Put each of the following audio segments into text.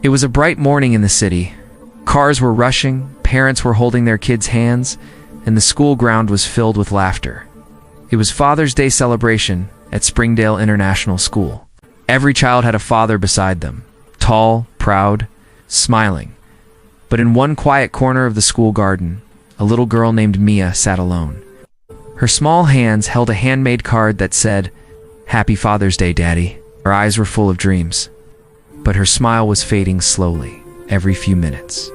It was a bright morning in the city. Cars were rushing, parents were holding their kids' hands, and the school ground was filled with laughter. It was Father's Day celebration at Springdale International School. Every child had a father beside them, tall, proud, smiling. But in one quiet corner of the school garden, a little girl named Mia sat alone. Her small hands held a handmade card that said, "Happy Father's Day, Daddy." Her eyes were full of dreams, but her smile was fading slowly, every few minutes.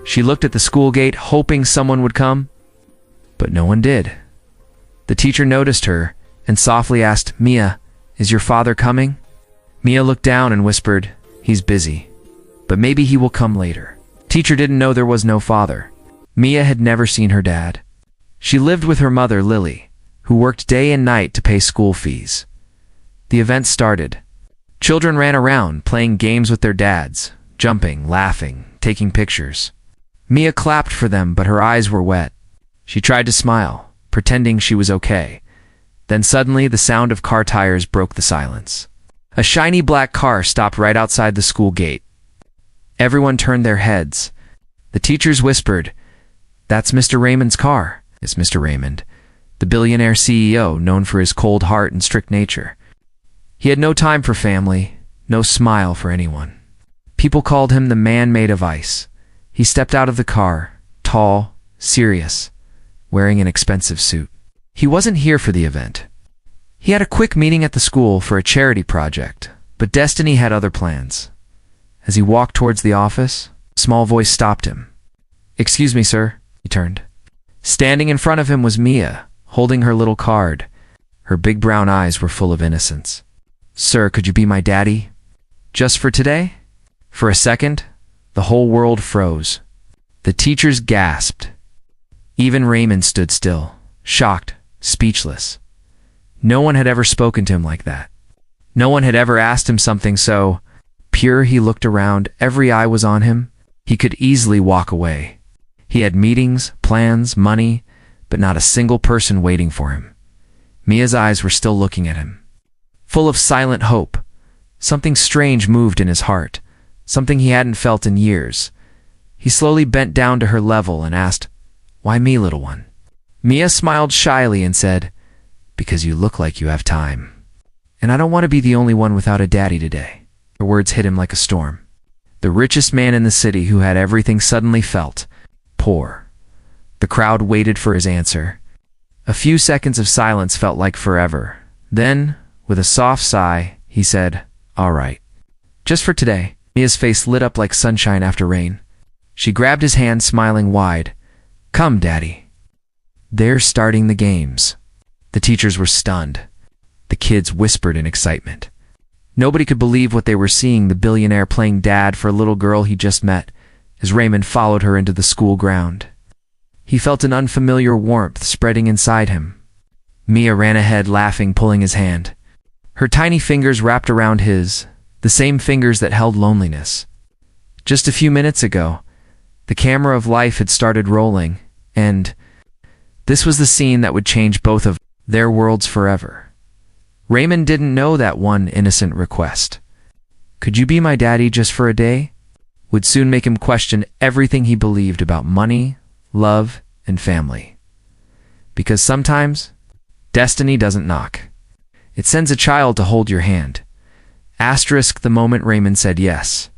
She looked at the school gate, hoping someone would come, but no one did. The teacher noticed her and softly asked, "Mia, is your father coming?" Mia looked down and whispered, "He's busy, but maybe he will come later." Teacher didn't know there was no father. Mia had never seen her dad. She lived with her mother, Lily, who worked day and night to pay school fees. The event started. Children ran around, playing games with their dads, jumping, laughing, taking pictures. Mia clapped for them, but her eyes were wet. She tried to smile, pretending she was okay. Then suddenly, the sound of car tires broke the silence. A shiny black car stopped right outside the school gate. Everyone turned their heads. The teachers whispered, "That's Mr. Raymond's car." It's Mr. Raymond, the billionaire CEO known for his cold heart and strict nature. He had no time for family, no smile for anyone. People called him the man made of ice. He stepped out of the car, tall, serious, wearing an expensive suit. He wasn't here for the event. He had a quick meeting at the school for a charity project, but destiny had other plans. As he walked towards the office, a small voice stopped him. "Excuse me, sir," he turned. Standing in front of him was Mia, holding her little card. Her big brown eyes were full of innocence. "Sir, could you be my daddy? Just for today?" For a second, the whole world froze. The teachers gasped. Even Raymond stood still, shocked, speechless. No one had ever spoken to him like that. No one had ever asked him something so pure. He looked around, every eye was on him. He could easily walk away. He had meetings, plans, money, but not a single person waiting for him. Mia's eyes were still looking at him, full of silent hope. Something strange moved in his heart, something he hadn't felt in years. He slowly bent down to her level and asked, "Why me, little one?" Mia smiled shyly and said, "Because you look like you have time. And I don't want to be the only one without a daddy today." Her words hit him like a storm. The richest man in the city who had everything suddenly felt poor. The crowd waited for his answer. A few seconds of silence felt like forever. Then, with a soft sigh, he said, "All right. Just for today." Mia's face lit up like sunshine after rain. She grabbed his hand, smiling wide. "Come, Daddy. They're starting the games." The teachers were stunned. The kids whispered in excitement. Nobody could believe what they were seeing, the billionaire playing dad for a little girl he just met, as Raymond followed her into the school ground. He felt an unfamiliar warmth spreading inside him. Mia ran ahead, laughing, pulling his hand. Her tiny fingers wrapped around his, the same fingers that held loneliness. Just a few minutes ago, the camera of life had started rolling, and this was the scene that would change both of their worlds forever. Raymond didn't know that one innocent request, "Could you be my daddy just for a day?" would soon make him question everything he believed about money, love, and family. Because sometimes, destiny doesn't knock. It sends a child to hold your hand. Asterisk the moment Raymond said yes.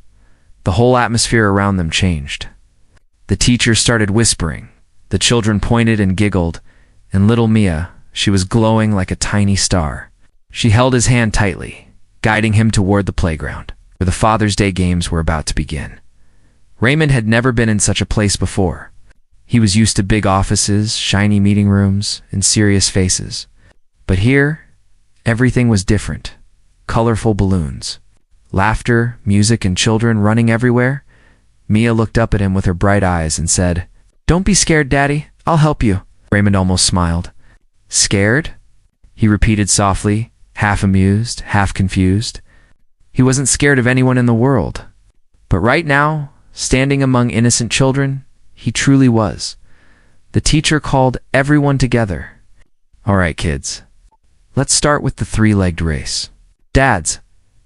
The whole atmosphere around them changed. The teachers started whispering. The children pointed and giggled, and little Mia, she was glowing like a tiny star. She held his hand tightly, guiding him toward the playground, where the Father's Day games were about to begin. Raymond had never been in such a place before. He was used to big offices, shiny meeting rooms, and serious faces. But here, everything was different. Colorful balloons, laughter, music, and children running everywhere. Mia looked up at him with her bright eyes and said, "Don't be scared, Daddy. I'll help you." Raymond almost smiled. "Scared?" he repeated softly, half amused, half confused. He wasn't scared of anyone in the world. But right now, standing among innocent children, he truly was. The teacher called everyone together. "All right, kids. Let's start with the three-legged race. Dads,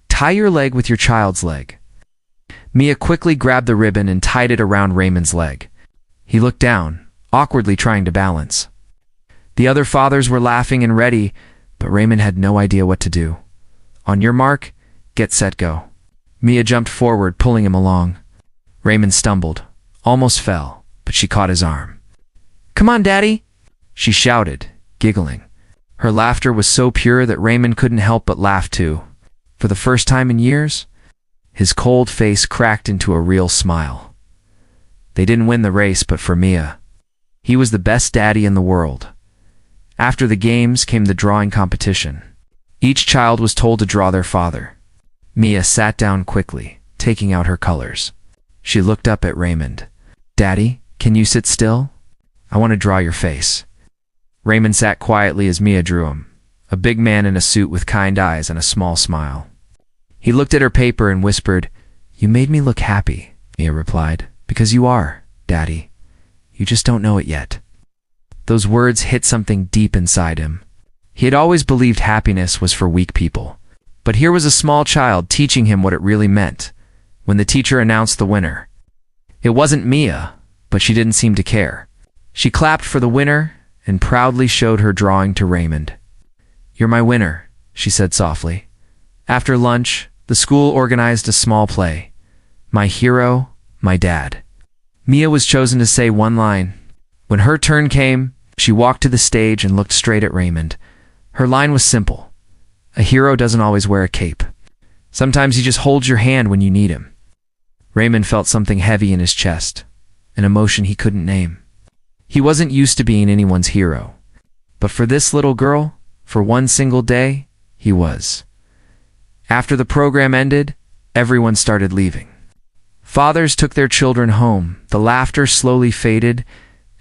tie your leg with your child's leg." Mia quickly grabbed the ribbon and tied it around Raymond's leg. He looked down, awkwardly trying to balance. The other fathers were laughing and ready, but Raymond had no idea what to do. On your mark, get set, go. Mia jumped forward, pulling him along. Raymond stumbled, almost fell, but she caught his arm. Come on, Daddy, she shouted, giggling. Her laughter was so pure that Raymond couldn't help but laugh too. For the first time in years, his cold face cracked into a real smile. They didn't win the race, but for Mia, he was the best daddy in the world. After the games came the drawing competition. Each child was told to draw their father. Mia sat down quickly, taking out her colors. She looked up at Raymond. Daddy, can you sit still? I want to draw your face. Raymond sat quietly as Mia drew him, a big man in a suit with kind eyes and a small smile. He looked at her paper and whispered, You made me look happy, Mia replied. Because you are, Daddy. You just don't know it yet. Those words hit something deep inside him. He had always believed happiness was for weak people. But here was a small child teaching him what it really meant. When the teacher announced the winner, it wasn't Mia, but she didn't seem to care. She clapped for the winner and proudly showed her drawing to Raymond. You're my winner, she said softly. After lunch, the school organized a small play. My hero, my dad. Mia was chosen to say one line. When her turn came, she walked to the stage and looked straight at Raymond. Her line was simple. A hero doesn't always wear a cape. Sometimes he just holds your hand when you need him. Raymond felt something heavy in his chest, an emotion he couldn't name. He wasn't used to being anyone's hero. But for this little girl, for one single day, he was. After the program ended, everyone started leaving. Fathers took their children home, the laughter slowly faded,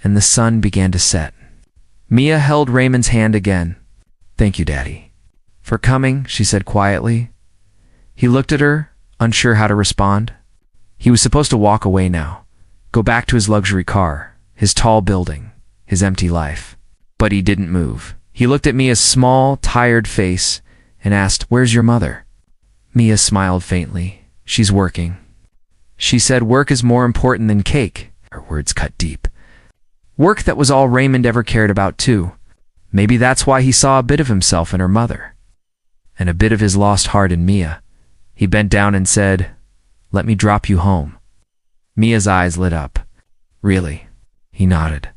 and the sun began to set. Mia held Raymond's hand again. Thank you, Daddy. For coming, she said quietly. He looked at her, unsure how to respond. He was supposed to walk away now, go back to his luxury car, his tall building, his empty life. But he didn't move. He looked at Mia's small, tired face and asked, Where's your mother? Mia smiled faintly. She's working. She said work is more important than cake. Her words cut deep. Work that was all Raymond ever cared about too. Maybe that's why he saw a bit of himself in her mother. And a bit of his lost heart in Mia. He bent down and said, Let me drop you home. Mia's eyes lit up. Really? He nodded.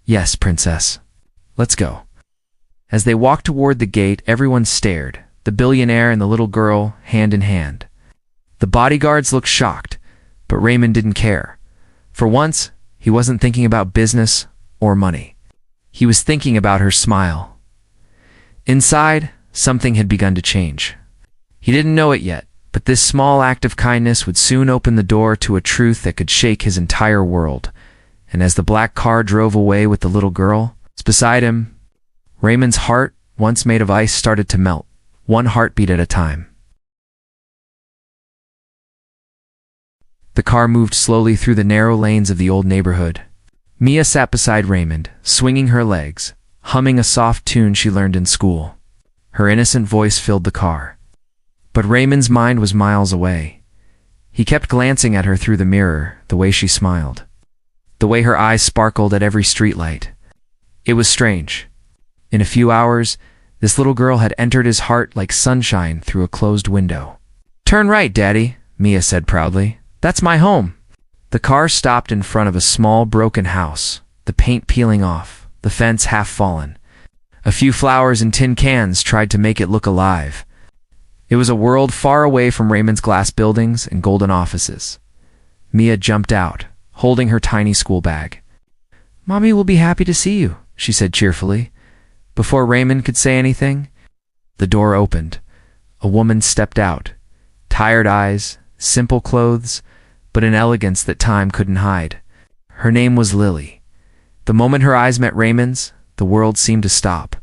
Yes, princess. Let's go. As they walked toward the gate, everyone stared, the billionaire and the little girl, hand in hand. The bodyguards looked shocked, but Raymond didn't care. For once, he wasn't thinking about business or money. He was thinking about her smile. Inside, something had begun to change. He didn't know it yet, but this small act of kindness would soon open the door to a truth that could shake his entire world. And as the black car drove away with the little girl beside him, Raymond's heart, once made of ice, started to melt, one heartbeat at a time. The car moved slowly through the narrow lanes of the old neighborhood. Mia sat beside Raymond, swinging her legs, humming a soft tune she learned in school. Her innocent voice filled the car. But Raymond's mind was miles away. He kept glancing at her through the mirror, the way she smiled, the way her eyes sparkled at every streetlight. It was strange. In a few hours, this little girl had entered his heart like sunshine through a closed window. Turn right, Daddy, Mia said proudly. That's my home. The car stopped in front of a small broken house, the paint peeling off, the fence half fallen. A few flowers and tin cans tried to make it look alive. It was a world far away from Raymond's glass buildings and golden offices. Mia jumped out, holding her tiny school bag. Mommy will be happy to see you, she said cheerfully. Before Raymond could say anything, the door opened. A woman stepped out. Tired eyes, simple clothes, but an elegance that time couldn't hide. Her name was Lily. The moment her eyes met Raymond's, the world seemed to stop.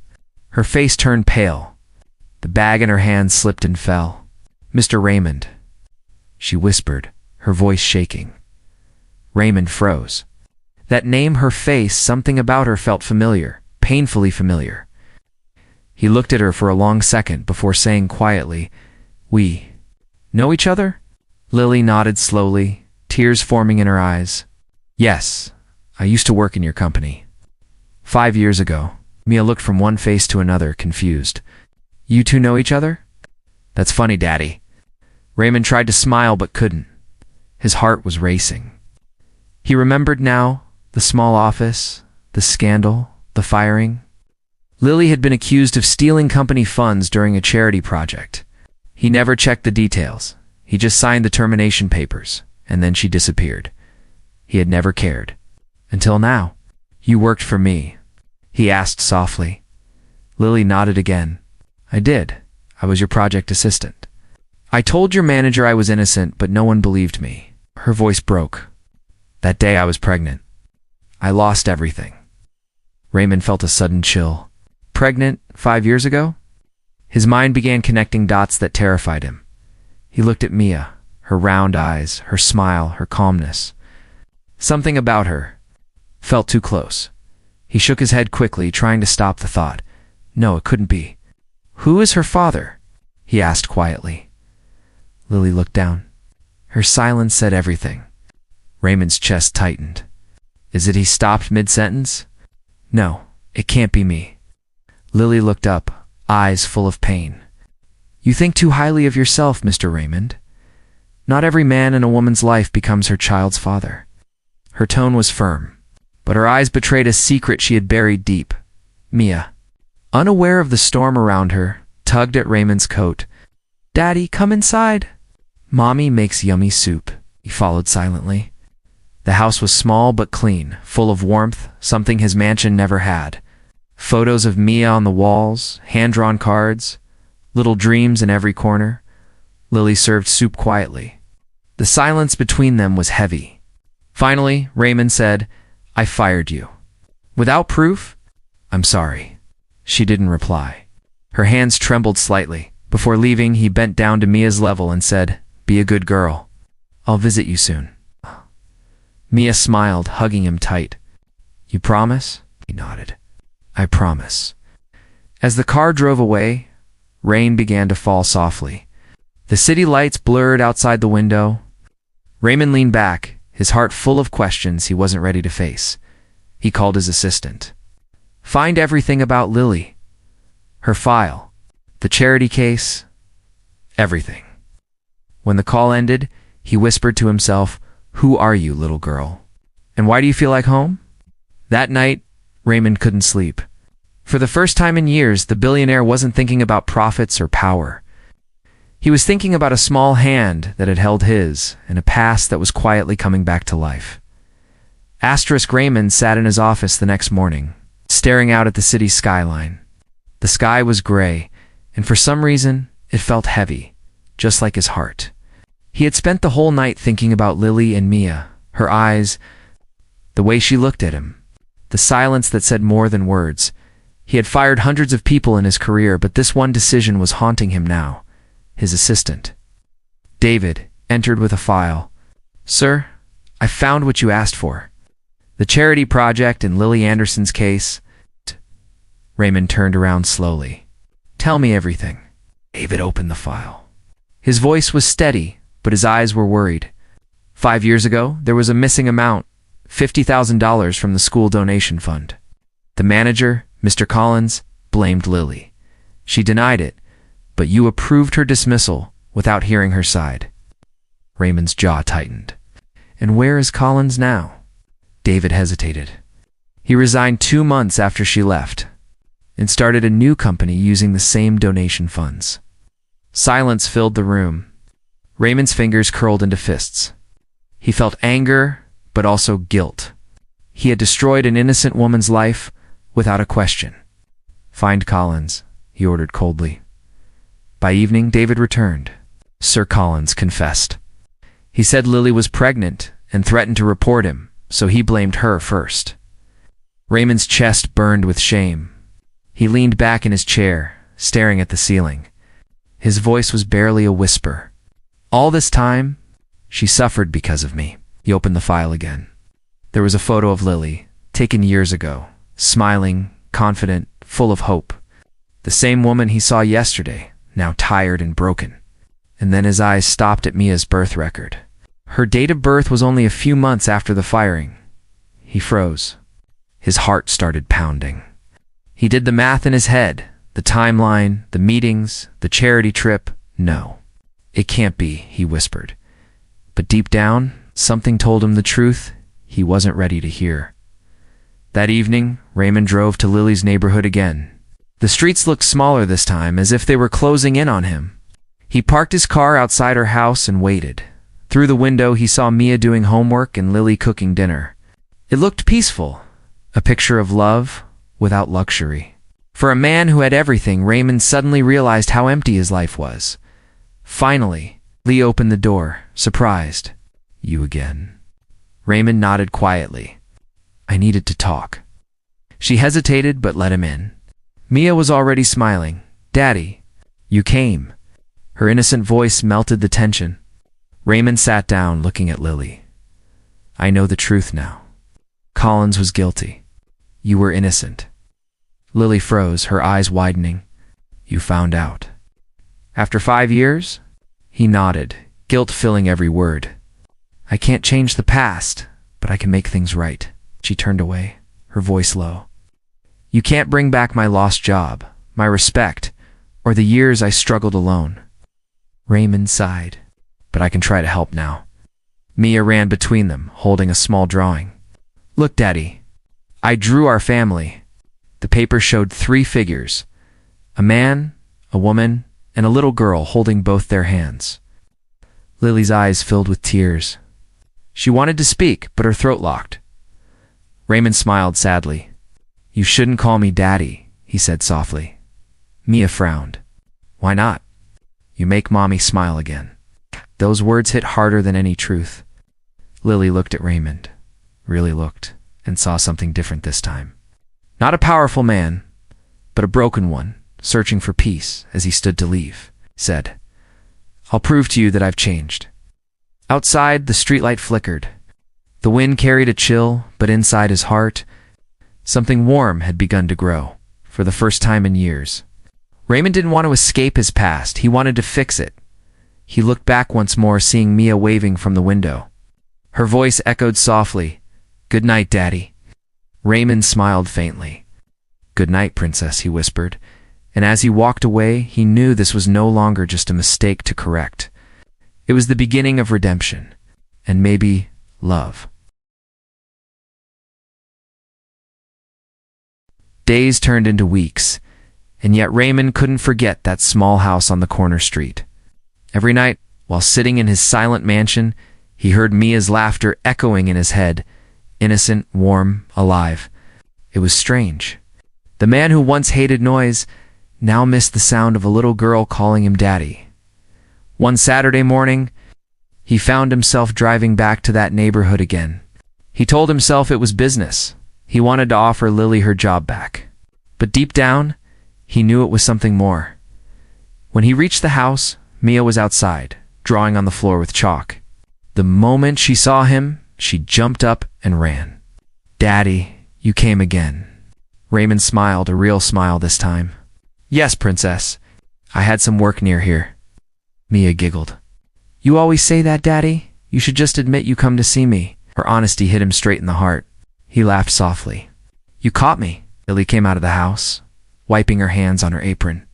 Her face turned pale. The bag in her hand slipped and fell. Mr. Raymond, she whispered, her voice shaking. Raymond froze. That name, her face, something about her felt familiar, painfully familiar. He looked at her for a long second before saying quietly, We know each other? Lily nodded slowly, tears forming in her eyes. Yes, I used to work in your company. 5 years ago. Mia looked from one face to another, confused. You two know each other? That's funny, Daddy. Raymond tried to smile but couldn't. His heart was racing. He remembered now the small office, the scandal, the firing. Lily had been accused of stealing company funds during a charity project. He never checked the details. He just signed the termination papers, and then she disappeared. He had never cared. Until now. You worked for me, he asked softly. Lily nodded again. I did. I was your project assistant. I told your manager I was innocent, but no one believed me. Her voice broke. That day I was pregnant. I lost everything. Raymond felt a sudden chill. Pregnant 5 years ago? His mind began connecting dots that terrified him. He looked at Mia, her round eyes, her smile, her calmness. Something about her felt too close. He shook his head quickly, trying to stop the thought. No, it couldn't be. Who is her father? He asked quietly. Lily looked down. Her silence said everything. Raymond's chest tightened. Is it he stopped mid-sentence? No, it can't be me. Lily looked up, eyes full of pain. You think too highly of yourself, Mr. Raymond. Not every man in a woman's life becomes her child's father. Her tone was firm, but her eyes betrayed a secret she had buried deep. Mia, unaware of the storm around her, tugged at Raymond's coat. Daddy, come inside. Mommy makes yummy soup, he followed silently. The house was small but clean, full of warmth, something his mansion never had. Photos of Mia on the walls, hand-drawn cards, little dreams in every corner. Lily served soup quietly. The silence between them was heavy. Finally, Raymond said, I fired you. Without proof? I'm sorry. She didn't reply. Her hands trembled slightly. Before leaving, he bent down to Mia's level and said, Be a good girl. I'll visit you soon. Mia smiled, hugging him tight. You promise? He nodded. I promise. As the car drove away, rain began to fall softly. The city lights blurred outside the window. Raymond leaned back, his heart full of questions he wasn't ready to face. He called his assistant. Find everything about Lily. Her file. The charity case. Everything. When the call ended, he whispered to himself, Who are you, little girl? And why do you feel like home? That night, Raymond couldn't sleep. For the first time in years, the billionaire wasn't thinking about profits or power. He was thinking about a small hand that had held his and a past that was quietly coming back to life. Raymond sat in his office the next morning, staring out at the city's skyline. The sky was gray, and for some reason, it felt heavy, just like his heart. He had spent the whole night thinking about Lily and Mia, her eyes, the way she looked at him, the silence that said more than words. He had fired hundreds of people in his career, but this one decision was haunting him now. His assistant, David, entered with a file. Sir, I found what you asked for. The charity project and Lily Anderson's case. Raymond turned around slowly. Tell me everything. David opened the file. His voice was steady, but his eyes were worried. 5 years ago, there was a missing amount, $50,000 from the school donation fund. The manager, Mr. Collins, blamed Lily. She denied it, but you approved her dismissal without hearing her side. Raymond's jaw tightened. And where is Collins now? David hesitated. He resigned 2 months after she left and started a new company using the same donation funds. Silence filled the room. Raymond's fingers curled into fists. He felt anger, but also guilt. He had destroyed an innocent woman's life without a question. Find Collins, he ordered coldly. By evening, David returned. Sir Collins confessed. He said Lily was pregnant and threatened to report him, so he blamed her first. Raymond's chest burned with shame. He leaned back in his chair, staring at the ceiling. His voice was barely a whisper. All this time, she suffered because of me. He opened the file again. There was a photo of Lily, taken years ago, smiling, confident, full of hope. The same woman he saw yesterday, now tired and broken. and then his eyes stopped at Mia's birth record. Her date of birth was only a few months after the firing. He froze. His heart started pounding. He did the math in his head, the timeline, the meetings, the charity trip. No, it can't be, he whispered. But deep down, something told him the truth he wasn't ready to hear. That evening, Raymond drove to Lily's neighborhood again. The streets looked smaller this time, as if they were closing in on him. He parked his car outside her house and waited. Through the window, he saw Mia doing homework and Lily cooking dinner. It looked peaceful, a picture of love without luxury. For a man who had everything, Raymond suddenly realized how empty his life was. Finally, Lee opened the door, surprised. You again? Raymond nodded quietly. I needed to talk. She hesitated but let him in. Mia was already smiling. Daddy, you came. Her innocent voice melted the tension. Raymond sat down, looking at Lily. I know the truth now. Collins was guilty. You were innocent. Lily froze, her eyes widening. You found out. After 5 years? He nodded, guilt filling every word. I can't change the past, but I can make things right. She turned away, her voice low. You can't bring back my lost job, my respect, or the years I struggled alone. Raymond sighed. But I can try to help now. Mia ran between them, holding a small drawing. Look, Daddy. I drew our family. The paper showed 3 figures. A man, a woman, and a little girl holding both their hands. Lily's eyes filled with tears. She wanted to speak, but her throat locked. Raymond smiled sadly. You shouldn't call me Daddy, he said softly. Mia frowned. Why not? You make Mommy smile again. Those words hit harder than any truth. Lily looked at Raymond, really looked, and saw something different this time. Not a powerful man, but a broken one, searching for peace as he stood to leave, said, I'll prove to you that I've changed. Outside, the streetlight flickered. The wind carried a chill, but inside his heart, something warm had begun to grow, for the first time in years. Raymond didn't want to escape his past, he wanted to fix it. He looked back once more, seeing Mia waving from the window. Her voice echoed softly, Good night, Daddy. Raymond smiled faintly. Good night, Princess, he whispered, and as he walked away, he knew this was no longer just a mistake to correct. It was the beginning of redemption, and maybe love. Days turned into weeks, and yet Raymond couldn't forget that small house on the corner street. Every night, while sitting in his silent mansion, he heard Mia's laughter echoing in his head, innocent, warm, alive. It was strange. The man who once hated noise now missed the sound of a little girl calling him Daddy. One Saturday morning, he found himself driving back to that neighborhood again. He told himself it was business. He wanted to offer Lily her job back. But deep down, he knew it was something more. When he reached the house, Mia was outside, drawing on the floor with chalk. The moment she saw him, she jumped up and ran. Daddy, you came again. Raymond smiled, a real smile this time. Yes, Princess. I had some work near here. Mia giggled. You always say that, Daddy? You should just admit you come to see me. Her honesty hit him straight in the heart. He laughed softly. You caught me. Lily came out of the house, wiping her hands on her apron.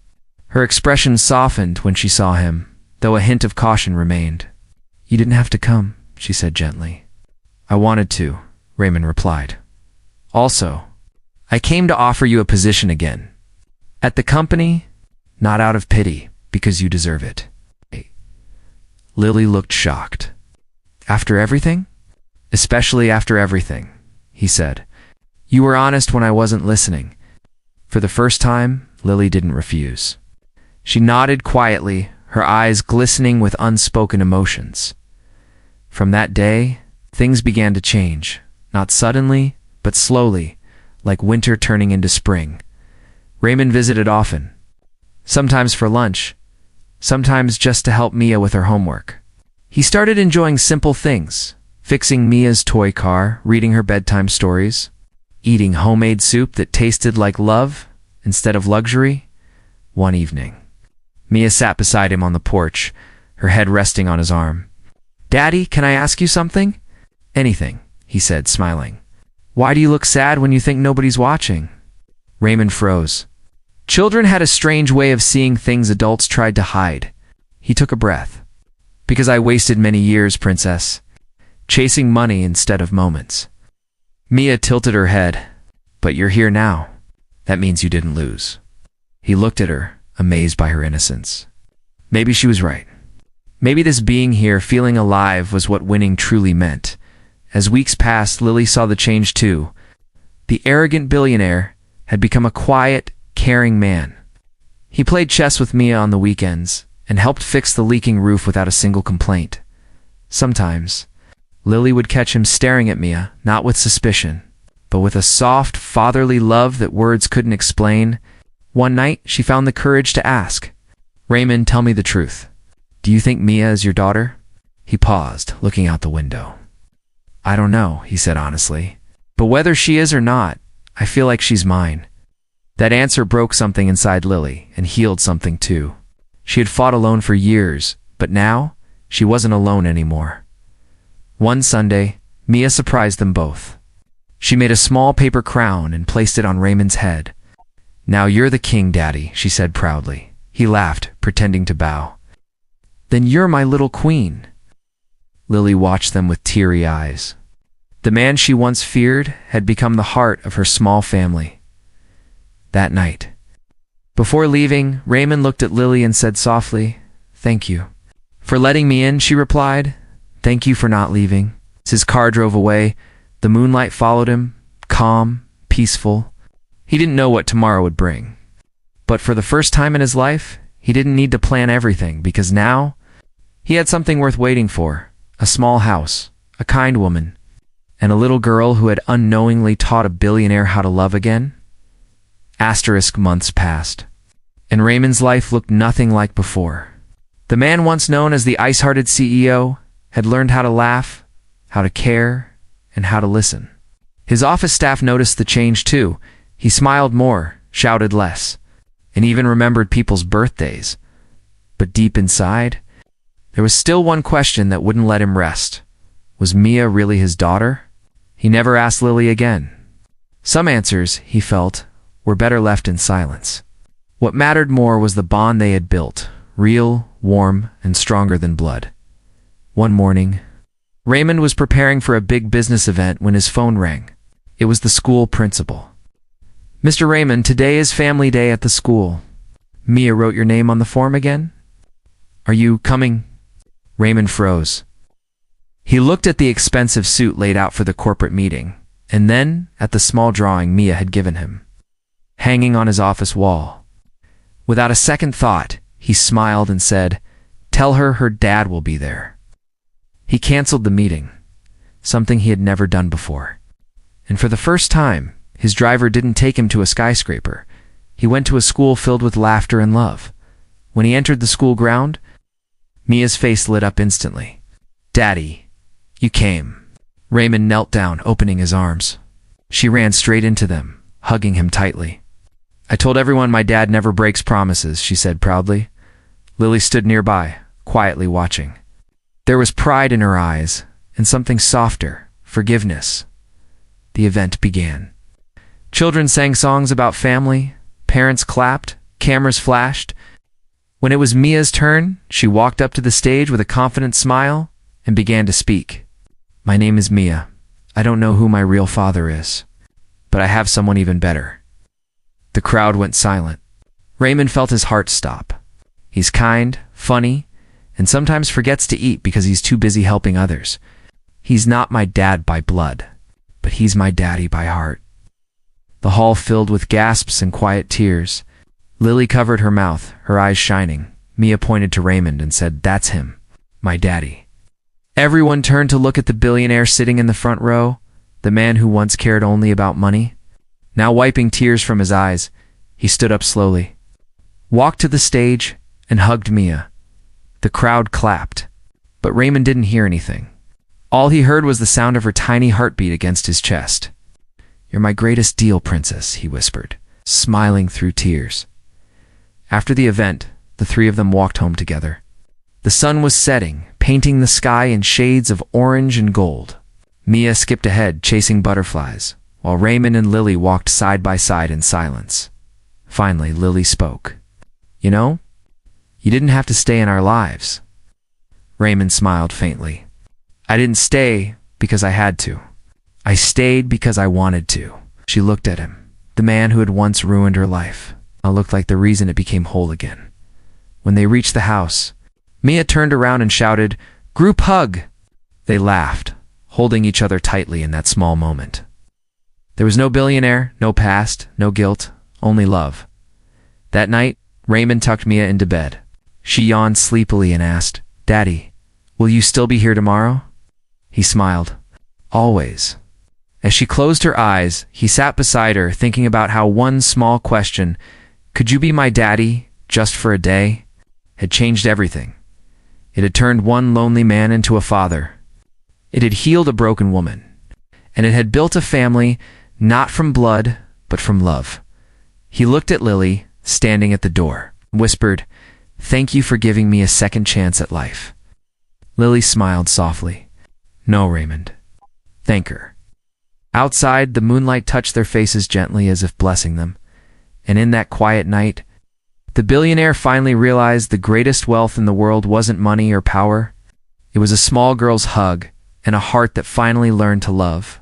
Her expression softened when she saw him, though a hint of caution remained. You didn't have to come, she said gently. I wanted to, Raymond replied. Also, I came to offer you a position again. At the company, not out of pity, because you deserve it. Lily looked shocked. After everything? Especially after everything, he said. You were honest when I wasn't listening. For the first time, Lily didn't refuse. She nodded quietly, her eyes glistening with unspoken emotions. From that day, things began to change, not suddenly, but slowly, like winter turning into spring. Raymond visited often, sometimes for lunch, sometimes just to help Mia with her homework. He started enjoying simple things, fixing Mia's toy car, reading her bedtime stories, eating homemade soup that tasted like love instead of luxury. One evening, Mia sat beside him on the porch, her head resting on his arm. "Daddy, can I ask you something?" "Anything," he said, smiling. "Why do you look sad when you think nobody's watching?" Raymond froze. Children had a strange way of seeing things adults tried to hide. He took a breath. "Because I wasted many years, Princess, chasing money instead of moments." Mia tilted her head. "But you're here now. That means you didn't lose." He looked at her, amazed by her innocence. Maybe she was right. Maybe this being here, feeling alive, was what winning truly meant. As weeks passed, Lily saw the change too. The arrogant billionaire had become a quiet, caring man. He played chess with Mia on the weekends and helped fix the leaking roof without a single complaint. Sometimes, Lily would catch him staring at Mia, not with suspicion, but with a soft, fatherly love that words couldn't explain. One night, she found the courage to ask, "Raymond, tell me the truth. Do you think Mia is your daughter?" He paused, looking out the window. "I don't know," he said honestly. "But whether she is or not, I feel like she's mine." That answer broke something inside Lily and healed something too. She had fought alone for years, but now she wasn't alone anymore. One Sunday, Mia surprised them both. She made a small paper crown and placed it on Raymond's head. "Now you're the king, Daddy," she said proudly. He laughed, pretending to bow. "Then you're my little queen." Lily watched them with teary eyes. The man she once feared had become the heart of her small family. That night, before leaving, Raymond looked at Lily and said softly, "Thank you." "For letting me in," she replied. "Thank you for not leaving." As his car drove away, the moonlight followed him, calm, peaceful. He didn't know what tomorrow would bring. But for the first time in his life, he didn't need to plan everything, because now he had something worth waiting for: a small house, a kind woman, and a little girl who had unknowingly taught a billionaire how to love again. Months passed, and Raymond's life looked nothing like before. The man once known as the ice-hearted CEO had learned how to laugh, how to care, and how to listen. His office staff noticed the change too. He smiled more, shouted less, and even remembered people's birthdays. But deep inside, there was still one question that wouldn't let him rest. Was Mia really his daughter? He never asked Lily again. Some answers, he felt, were better left in silence. What mattered more was the bond they had built, real, warm, and stronger than blood. One morning, Raymond was preparing for a big business event when his phone rang. It was the school principal. "Mr. Raymond, today is family day at the school. Mia wrote your name on the form again. Are you coming?" Raymond froze. He looked at the expensive suit laid out for the corporate meeting, and then at the small drawing Mia had given him, hanging on his office wall. Without a second thought, he smiled and said, "Tell her dad will be there." He canceled the meeting, something he had never done before. And for the first time, his driver didn't take him to a skyscraper. He went to a school filled with laughter and love. When he entered the school ground, Mia's face lit up instantly. "Daddy, you came." Raymond knelt down, opening his arms. She ran straight into them, hugging him tightly. "I told everyone my dad never breaks promises," she said proudly. Lily stood nearby, quietly watching. There was pride in her eyes, and something softer, forgiveness. The event began. Children sang songs about family, parents clapped, cameras flashed. When it was Mia's turn, she walked up to the stage with a confident smile and began to speak. "My name is Mia. I don't know who my real father is, but I have someone even better." The crowd went silent. Raymond felt his heart stop. He's kind, funny, and sometimes forgets to eat because he's too busy helping others. He's not my dad by blood, but he's my daddy by heart. The hall filled with gasps and quiet tears. Lily covered her mouth, her eyes shining. Mia pointed to Raymond and said, "That's him, my daddy." Everyone turned to look at the billionaire sitting in the front row, the man who once cared only about money. Now wiping tears from his eyes, he stood up slowly, walked to the stage, and hugged Mia. The crowd clapped, but Raymond didn't hear anything. All he heard was the sound of her tiny heartbeat against his chest. "You're my greatest deal, princess," he whispered, smiling through tears. After the event, the three of them walked home together. The sun was setting, painting the sky in shades of orange and gold. Mia skipped ahead, chasing butterflies, while Raymond and Lily walked side by side in silence. Finally, Lily spoke. "You know, you didn't have to stay in our lives." Raymond smiled faintly. "I didn't stay because I had to. I stayed because I wanted to." She looked at him. The man who had once ruined her life now looked like the reason it became whole again. When they reached the house, Mia turned around and shouted, "Group hug!" They laughed, holding each other tightly in that small moment. There was no billionaire, no past, no guilt, only love. That night, Raymond tucked Mia into bed. She yawned sleepily and asked, "Daddy, will you still be here tomorrow?" He smiled. "Always." As she closed her eyes, he sat beside her, thinking about how one small question, "Could you be my daddy, just for a day?" had changed everything. It had turned one lonely man into a father. It had healed a broken woman. And it had built a family, not from blood, but from love. He looked at Lily, standing at the door, and whispered, "Thank you for giving me a second chance at life." Lily smiled softly. "No, Raymond. Thank her." Outside, the moonlight touched their faces gently as if blessing them. And in that quiet night, the billionaire finally realized the greatest wealth in the world wasn't money or power. It was a small girl's hug and a heart that finally learned to love.